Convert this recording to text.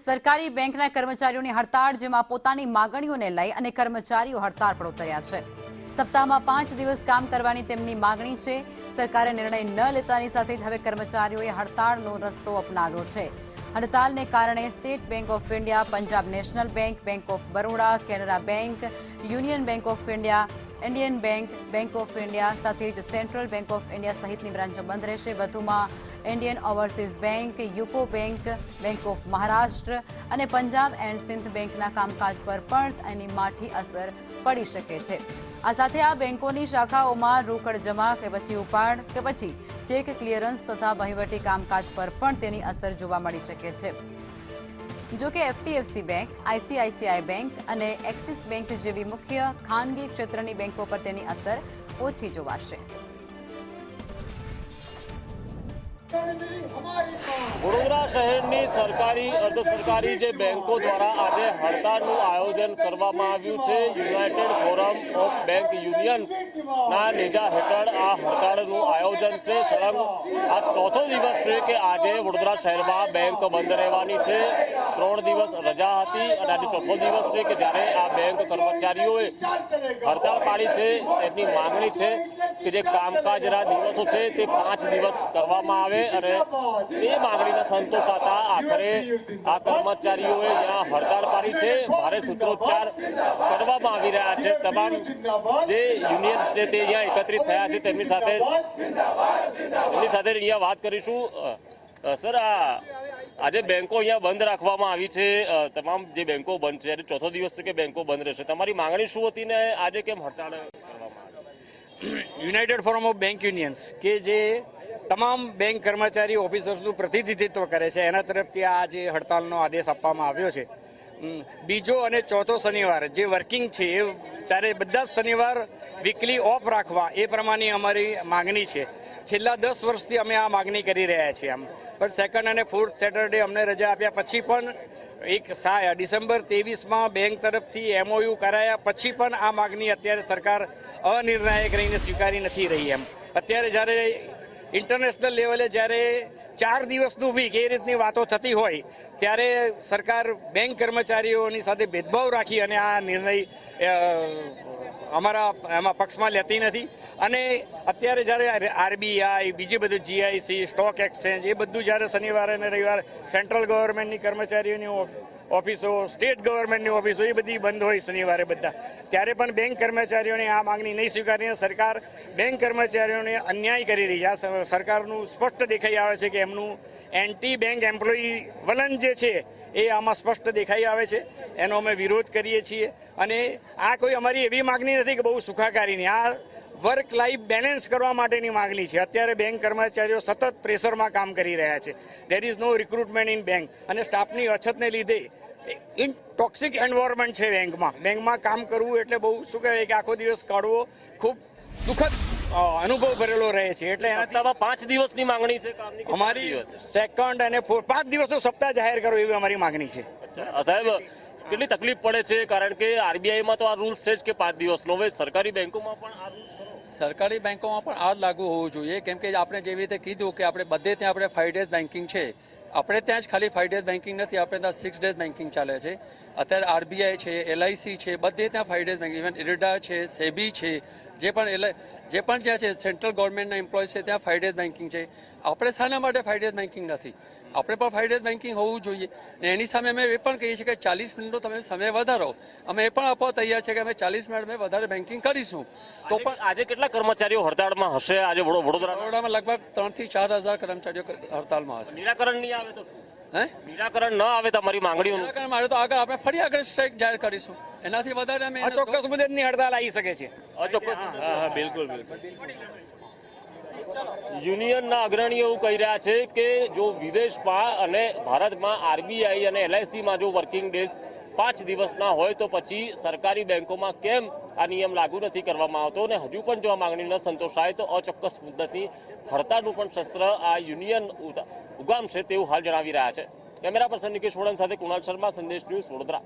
સરકારી બેંકના કર્મચારીઓની હડતાળ, જેમાં પોતાની માગણીઓને લઈ અને કર્મચારીઓ હડતાળ પર ઉતર્યા છે। સપ્તાહમાં 5 દિવસ કામ કરવાની તેમની માગણી છે। સરકારે નિર્ણય ન લેતાની સાથે જ હવે કર્મચારીઓએ હડતાળનો રસ્તો અપનાવ્યો છે। હડતાળને કારણે state bank of India, Punjab national bank, bank of Baroda, Canara bank, union bank of India, Indian bank, bank of India સાથે જ સેન્ટ્રલ બેંક ઓફ ઇન્ડિયા સહિતની બ્રાન્ચો બંધ રહેશે। વધુમાં Indian overseas bank, UCO bank, bank of Maharashtra અને પંજાબ એન્ડ સિંધ બેંકના કામકાજ પર પણ એની માઠી અસર પડી શકે છે। આ સાથે આ બેંકોની શાખાઓમાં રોકડ જમા કે પછી ઉપાડ કે પછી ચેક ક્લિયરન્સ તથા વહીવટી કામકાજ પર પણ તેની અસર જોવા મળી શકે છે। જો કે એફડીએફસી બેંક, આઈસીઆઈસીઆઈ બેંક અને એક્સિસ બેંક જેવી મુખ્ય ખાનગી ક્ષેત્રની બેંકો પર તેની અસર ઓછી જોવાશે। વડોદરા શહેરની સરકારી અર્ધ સરકારી જે બેંકો દ્વારા આજે હડતાળનું આયોજન કરવામાં આવ્યું છે। યુનાઇટેડ ફોરમ ઓફ બેંક યુનિયન્સના નેજા હેઠળ આ હડતાળનું આયોજન છે। સળંગ આ ચોથો દિવસ છે કે આજે વડોદરા શહેરમાં બેંક બંધ રહેવાની છે। 3 દિવસ રજા હતી અને આજે ચોથો દિવસ છે કે જ્યારે આ બેંક કર્મચારીઓએ હડતાળ પાડી છે। તેમની માંગણી છે કે જે કામકાજના દિવસો છે તે 5 દિવસ કરવામાં આવે અને એ માંગણીને સંતોષાતા આખરે આ કર્મચારીઓએ જ્યાં હડતાળ પાડી છે, ભારે સૂત્રોચ્ચાર કરવામાં આવી રહ્યા છે। તમામ જે યુનિયન્સ છે તે અહીંયા એકત્રિત થયા છે, તેમની સાથે અહીંયા વાત કરીશું। સર, આજે બેંકો અહીંયા બંધ રાખવામાં આવી છે, તમામ જે બેંકો બંધ છે, આજે ચોથો દિવસ છે કે બેંકો બંધ રહેશે, તમારી માંગણી શું હતી ને આજે કેમ હડતાળ કરવામાં આવી? United forum of bank unions કે જે તમામ બેંક કર્મચારી ઓફિસર્સનું પ્રતિનિધિત્વ કરે છે, એના તરફથી આ જે હડતાલનો આદેશ આપવામાં આવ્યો છે। બીજો અને ચોથો શનિવાર જે વર્કિંગ છે એ ત્યારે બધા જ શનિવાર વીકલી ઓફ રાખવા એ પ્રમાણે અમારી માગણી છે। છેલ્લા 10 વર્ષથી અમે આ માગણી કરી રહ્યા છીએ। આમ પણ સેકન્ડ અને ફોર્થ સેટરડે અમને રજા આપ્યા પછી પણ ડિસેમ્બર 23માં બેંક તરફથી એમઓયુ કરાયા પછી પણ આ માગણી અત્યારે સરકાર અનિર્ણાયક રહીને સ્વીકારી નથી રહી। એમ અત્યારે જ્યારે ઇન્ટરનેશનલ લેવલે જ્યારે 4 દિવસનું વીક એ રીતની વાતો થતી હોય ત્યારે સરકાર બેંક કર્મચારીઓની સાથે ભેદભાવ રાખી અને આ નિર્ણય અમારા એમાં પક્ષમાં લેતી નથી। અને અત્યારે જ્યારે આરબીઆઈ, બીજી બધું જીઆઈસી, સ્ટોક એક્સચેન્જ એ બધું જ્યારે શનિવારે અને રવિવારે સેન્ટ્રલ ગવર્મેન્ટની કર્મચારીઓની ઓફિસો, સ્ટેટ ગવર્મેન્ટની ઓફિસો એ બધી બંધ હોય શનિવારે બધા, ત્યારે પણ બેંક કર્મચારીઓને આ માગણી નહીં સ્વીકારીને સરકાર બેંક કર્મચારીઓને અન્યાય કરી રહી છે। આ સરકારનું સ્પષ્ટ દેખાઈ આવે છે કે એમનું એન્ટી બેંક એમ્પ્લોયી વલણ જે છે એ આમાં સ્પષ્ટ દેખાઈ આવે છે। એનો અમે વિરોધ કરીએ છીએ અને આ કોઈ અમારી એવી માગણી નથી કે બહુ સુખાકારીની, આ વર્ક લાઈફ બેલેન્સ કરવા માટેની માગણી છે। અત્યારે બેંક કર્મચારીઓ સતત પ્રેશરમાં કામ કરી રહ્યા છે। There is no recruitment in bank અને સ્ટાફની અછતને લીધે ટોક્સિક એન્વાયરમેન્ટ છે બેંકમાં કામ કરવું એટલે બહુ શું કહેવાય કે આખો દિવસ કાઢવો ખૂબ દુઃખદ અનુભવ ભરેલો રહે છે। એટલે સપ્તાહમાં 5 દિવસની માંગણી છે કામની, અમારી સેકન્ડ અને 5 દિવસનો સપ્તાહ જાહેર કરો એવી અમારી માગણી છે। સાહેબ, કેટલી તકલીફ પડે છે? કારણ કે આરબીઆઈમાં તો આ રૂલ્સ છે જ કે 5 દિવસનો, હવે સરકારી બેંકોમાં પણ આ રૂલ્સ સરકારી બેંકોમાં પણ આ જ લાગુ હોવું જોઈએ, કેમ કે આપણે જેવી રીતે કીધું કે આપણે બધે ત્યાં આપણે 5 ડેઝ બેન્કિંગ છે, આપણે ત્યાં જ ખાલી 5 ડેઝ બેન્કિંગ નથી, આપણે ત્યાં 6 ડેઝ બેન્કિંગ ચાલે છે। અત્યારે આરબીઆઈ છે, એલઆઈસી છે, બધે ત્યાં 5 ડેઝ બેન્કિંગ, ઇવન ઇરડા છે, સેબી છે, જે પણ જ્યાં છે સેન્ટ્રલ ગવર્મેન્ટના એમ્પ્લોય છે ત્યાં 5 ડેઝ બેન્કિંગ છે। આપણે શાના માટે 5 ડેઝ બેન્કિંગ નથી? આપણે પણ 5 ડેઝ બેન્કિંગ હોવું જોઈએ ને એની સામે અમે એ પણ કહીએ છીએ કે 40 મિનિટનો તમે સમય વધારો, અમે એ પણ આપવા તૈયાર છે કે અમે 40 મિનિટ વધારે બેન્કિંગ કરીશું। તો પણ આજે કેટલા કર્મચારીઓ હડતાળમાં હશે? આજે વડોદરામાં લગભગ 3 થી 4 હજાર કર્મચારીઓ હડતાળમાં હશે। નિરાકરણ નહીં આવે તો નિરાકરણ ન આવે તમારી માંગણીઓ મારે તો આગળ આપણે ફરી આગળ સ્ટ્રાઇક જાહેર કરીશું, એનાથી વધારે અમે અચોક્કસ મુદતની હડતાળ આવી શકે છે। અચોક્કસ, હા, બિલકુલ બિલકુલ। યુનિયનના અગ્રણીઓ એવું કહી રહ્યા છે કે જો વિદેશમાં અને ભારતમાં આરબીઆઈ અને એલઆઈસીમાં જો વર્કિંગ ડેઝ 5 દિવસના હોય તો પછી સરકારી બેંકોમાં કેમ આ નિયમ લાગુ નથી કરવામાં આવતો? અને હજુ પણ જો આ માંગણી ન સંતોષાય તો અચોક્કસ મુદ્દતની હડતાળનું પણ શસ્ત્ર આ યુનિયન ઉગામશે તેવું હાલ જણાવી રહ્યા છે। કેમેરા પર્સન નિકેશ વોડન સાથે કુણાલ શર્મા, સંદેશ ન્યૂઝ, વડોદરા।